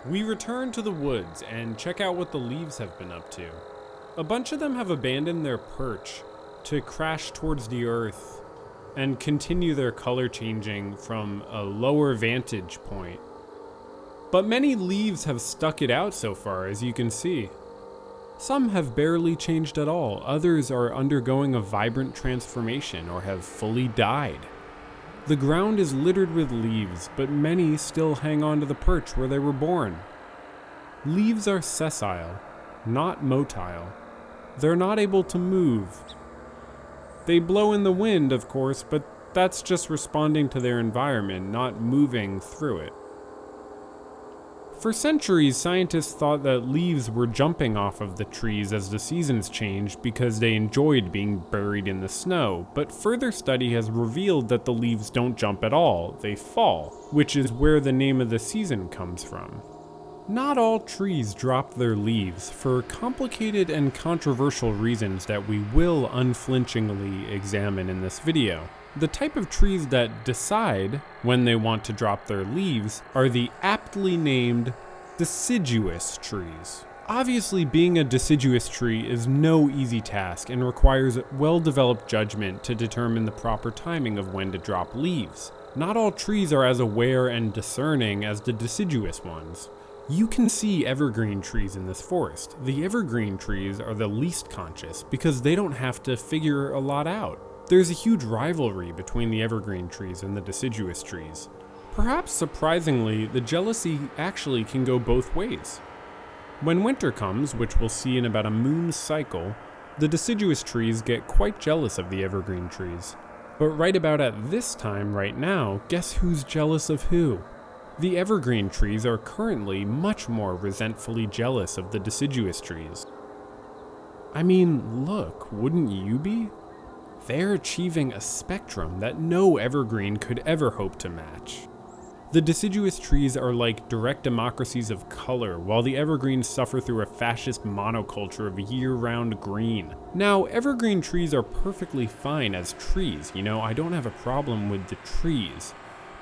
We return to the woods and check out what the leaves have been up to. A bunch of them have abandoned their perch to crash towards the earth and continue their color changing from a lower vantage point. But many leaves have stuck it out so far, as you can see. Some have barely changed at all, others are undergoing a vibrant transformation or have fully died. The ground is littered with leaves, but many still hang on to the perch where they were born. Leaves are sessile, not motile. They're not able to move. They blow in the wind, of course, but that's just responding to their environment, not moving through it. For centuries, scientists thought that leaves were jumping off of the trees as the seasons changed because they enjoyed being buried in the snow, but further study has revealed that the leaves don't jump at all, they fall, which is where the name of the season comes from. Not all trees drop their leaves for complicated and controversial reasons that we will unflinchingly examine in this video. The type of trees that decide when they want to drop their leaves are the aptly named deciduous trees. Obviously, being a deciduous tree is no easy task and requires well-developed judgment to determine the proper timing of when to drop leaves. Not all trees are as aware and discerning as the deciduous ones. You can see evergreen trees in this forest. The evergreen trees are the least conscious because they don't have to figure a lot out. There's a huge rivalry between the evergreen trees and the deciduous trees. Perhaps surprisingly, the jealousy actually can go both ways. When winter comes, which we'll see in about a moon's cycle, the deciduous trees get quite jealous of the evergreen trees. But right about at this time right now, guess who's jealous of who? The evergreen trees are currently much more resentfully jealous of the deciduous trees. I mean, look, wouldn't you be? They're achieving a spectrum that no evergreen could ever hope to match. The deciduous trees are like direct democracies of color, while the evergreens suffer through a fascist monoculture of year-round green. Now, evergreen trees are perfectly fine as trees, I don't have a problem with the trees.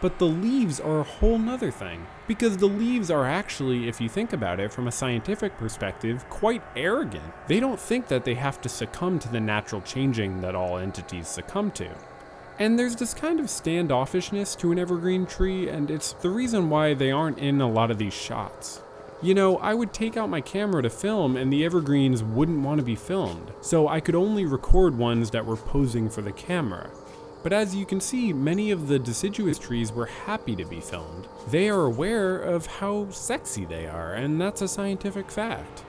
But the leaves are a whole nother thing, because the leaves are actually, if you think about it from a scientific perspective, quite arrogant. They don't think that they have to succumb to the natural changing that all entities succumb to. And there's this kind of standoffishness to an evergreen tree, and it's the reason why they aren't in a lot of these shots. I would take out my camera to film and the evergreens wouldn't want to be filmed, so I could only record ones that were posing for the camera. But as you can see, many of the deciduous trees were happy to be filmed. They are aware of how sexy they are, and that's a scientific fact.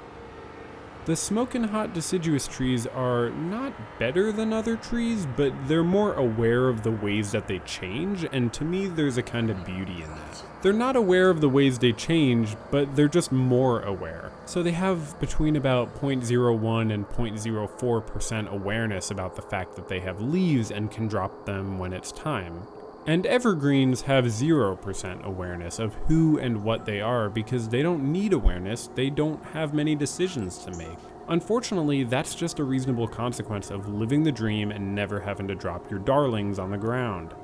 The smoking hot deciduous trees are not better than other trees, but they're more aware of the ways that they change, and to me there's a kind of beauty in that. They're not aware of the ways they change, but they're just more aware. So they have between about 0.01 and 0.04% awareness about the fact that they have leaves and can drop them when it's time. And evergreens have 0% awareness of who and what they are because they don't need awareness, they don't have many decisions to make. Unfortunately, that's just a reasonable consequence of living the dream and never having to drop your darlings on the ground.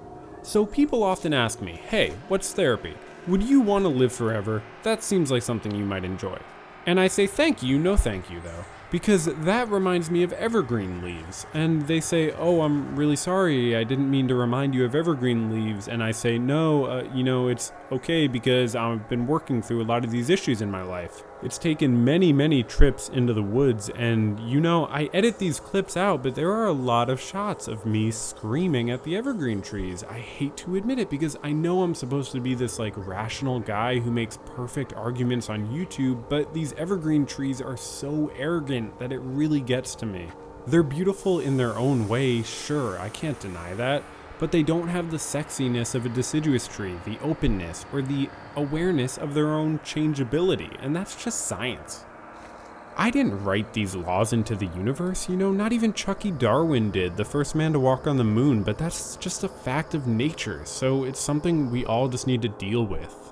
So people often ask me, hey, what's therapy? Would you want to live forever? That seems like something you might enjoy. And I say thank you, no thank you though. Because that reminds me of evergreen leaves. And they say, oh, I'm really sorry, I didn't mean to remind you of evergreen leaves. And I say, no, it's okay because I've been working through a lot of these issues in my life. It's taken many, many trips into the woods and I edit these clips out, but there are a lot of shots of me screaming at the evergreen trees. I hate to admit it because I know I'm supposed to be this rational guy who makes perfect arguments on YouTube, but these evergreen trees are so arrogant that it really gets to me. They're beautiful in their own way, sure, I can't deny that, but they don't have the sexiness of a deciduous tree, the openness, or the awareness of their own changeability, and that's just science. I didn't write these laws into the universe, not even Chucky Darwin did, the first man to walk on the moon, but that's just a fact of nature, so it's something we all just need to deal with.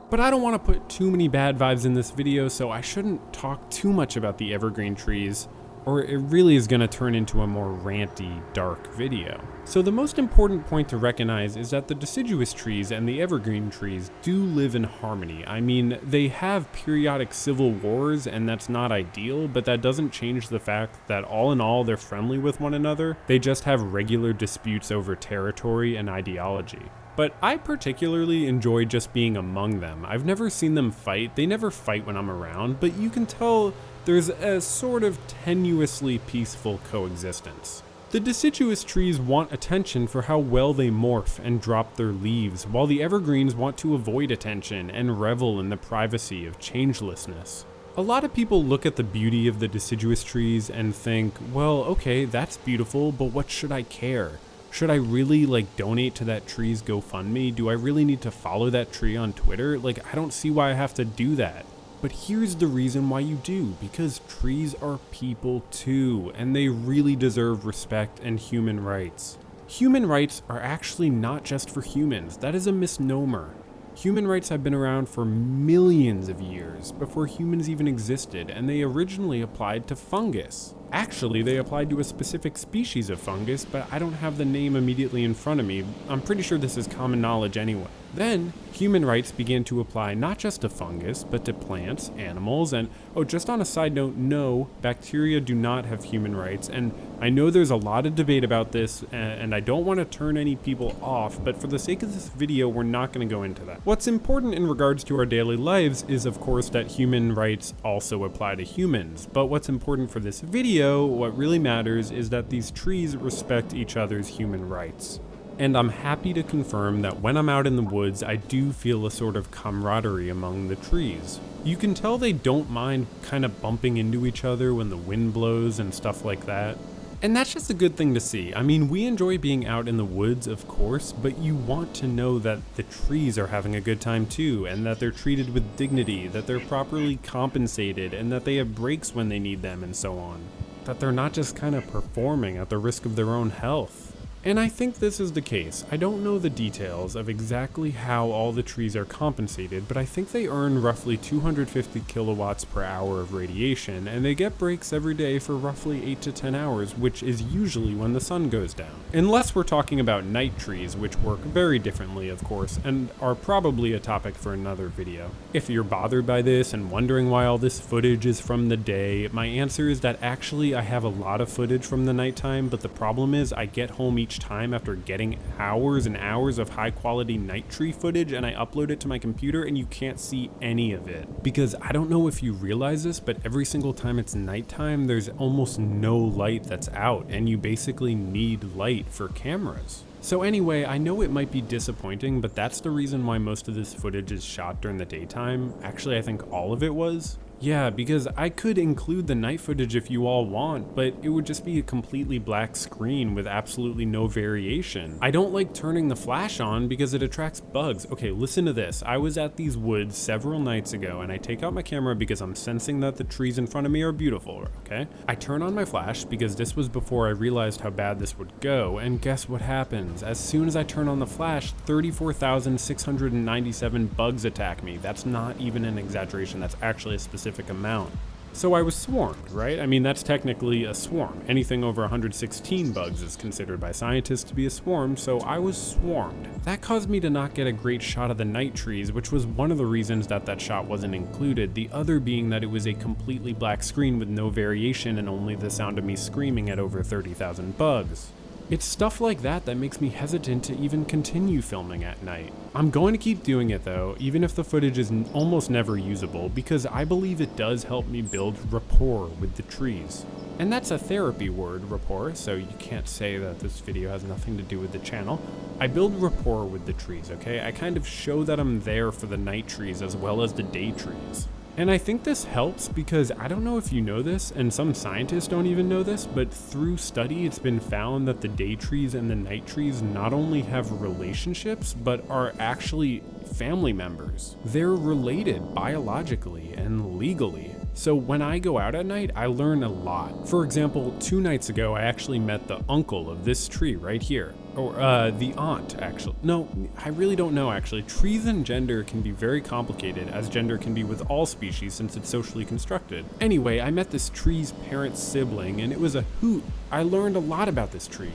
But I don't want to put too many bad vibes in this video, so I shouldn't talk too much about the evergreen trees. or it really is going to turn into a more ranty, dark video. So the most important point to recognize is that the deciduous trees and the evergreen trees do live in harmony. I mean, they have periodic civil wars, and that's not ideal, but that doesn't change the fact that all in all, they're friendly with one another. They just have regular disputes over territory and ideology. But I particularly enjoy just being among them. I've never seen them fight. They never fight when I'm around, but you can tell there's a sort of tenuously peaceful coexistence. The deciduous trees want attention for how well they morph and drop their leaves, while the evergreens want to avoid attention and revel in the privacy of changelessness. A lot of people look at the beauty of the deciduous trees and think, well, okay, that's beautiful, but what should I care? Should I really donate to that tree's GoFundMe? Do I really need to follow that tree on Twitter? I don't see why I have to do that. But here's the reason why you do, because trees are people too, and they really deserve respect and human rights. Human rights are actually not just for humans. That is a misnomer. Human rights have been around for millions of years, before humans even existed, and they originally applied to fungus. Actually, they applied to a specific species of fungus, but I don't have the name immediately in front of me. I'm pretty sure this is common knowledge anyway. Then, human rights began to apply not just to fungus, but to plants, animals, and just on a side note, no, bacteria do not have human rights, and I know there's a lot of debate about this, and I don't want to turn any people off, but for the sake of this video, we're not going to go into that. What's important in regards to our daily lives is, of course, that human rights also apply to humans, but what's important for this video, what really matters, is that these trees respect each other's human rights. And I'm happy to confirm that when I'm out in the woods, I do feel a sort of camaraderie among the trees. You can tell they don't mind kind of bumping into each other when the wind blows and stuff like that. And that's just a good thing to see. I mean, we enjoy being out in the woods, of course, but you want to know that the trees are having a good time too, and that they're treated with dignity, that they're properly compensated, and that they have breaks when they need them and so on. That they're not just kind of performing at the risk of their own health. And I think this is the case. I don't know the details of exactly how all the trees are compensated, but I think they earn roughly 250 kilowatts per hour of radiation, and they get breaks every day for roughly 8 to 10 hours, which is usually when the sun goes down. Unless we're talking about night trees, which work very differently, of course, and are probably a topic for another video. If you're bothered by this and wondering why all this footage is from the day, my answer is that actually I have a lot of footage from the nighttime, but the problem is I get home each time after getting hours and hours of high quality night tree footage, and I upload it to my computer and you can't see any of it. Because I don't know if you realize this, but every single time it's nighttime, there's almost no light that's out, and you basically need light for cameras. So anyway, I know it might be disappointing, but that's the reason why most of this footage is shot during the daytime. Actually, I think all of it was. Yeah, because I could include the night footage if you all want, but it would just be a completely black screen with absolutely no variation. I don't like turning the flash on because it attracts bugs. Okay, listen to this. I was at these woods several nights ago, and I take out my camera because I'm sensing that the trees in front of me are beautiful, okay? I turn on my flash because this was before I realized how bad this would go, and guess what happens? As soon as I turn on the flash, 34,697 bugs attack me. That's not even an exaggeration, that's actually a specific amount. So I was swarmed, right? I mean, that's technically a swarm. Anything over 116 bugs is considered by scientists to be a swarm, so I was swarmed. That caused me to not get a great shot of the night trees, which was one of the reasons that that shot wasn't included, the other being that it was a completely black screen with no variation and only the sound of me screaming at over 30,000 bugs. It's stuff like that that makes me hesitant to even continue filming at night. I'm going to keep doing it though, even if the footage is almost never usable, because I believe it does help me build rapport with the trees. And that's a therapy word, rapport, so you can't say that this video has nothing to do with the channel. I build rapport with the trees, okay? I kind of show that I'm there for the night trees as well as the day trees. And I think this helps because I don't know if you know this, and some scientists don't even know this, but through study it's been found that the day trees and the night trees not only have relationships, but are actually family members. They're related biologically and legally. So when I go out at night, I learn a lot. For example, 2 nights ago, I actually met the uncle of this tree right here. Or the aunt, actually. No, I really don't know, actually. Trees and gender can be very complicated, as gender can be with all species since it's socially constructed. Anyway, I met this tree's parent sibling, and it was a hoot. I learned a lot about this tree.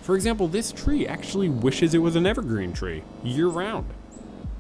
For example, this tree actually wishes it was an evergreen tree, year-round.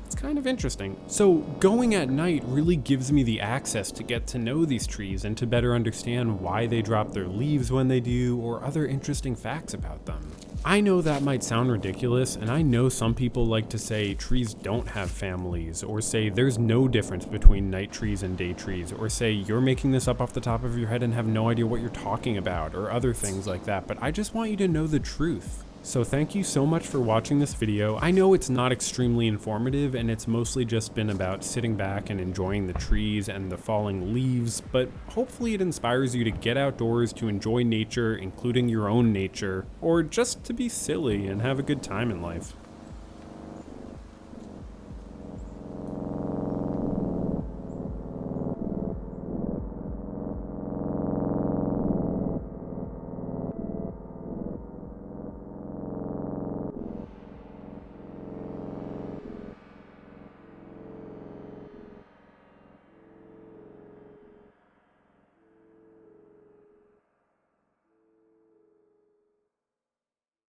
It's kind of interesting. So going at night really gives me the access to get to know these trees and to better understand why they drop their leaves when they do, or other interesting facts about them. I know that might sound ridiculous, and I know some people like to say trees don't have families, or say there's no difference between night trees and day trees, or say you're making this up off the top of your head and have no idea what you're talking about, or other things like that, but I just want you to know the truth. So thank you so much for watching this video. I know it's not extremely informative and it's mostly just been about sitting back and enjoying the trees and the falling leaves, but hopefully it inspires you to get outdoors, to enjoy nature, including your own nature, or just to be silly and have a good time in life.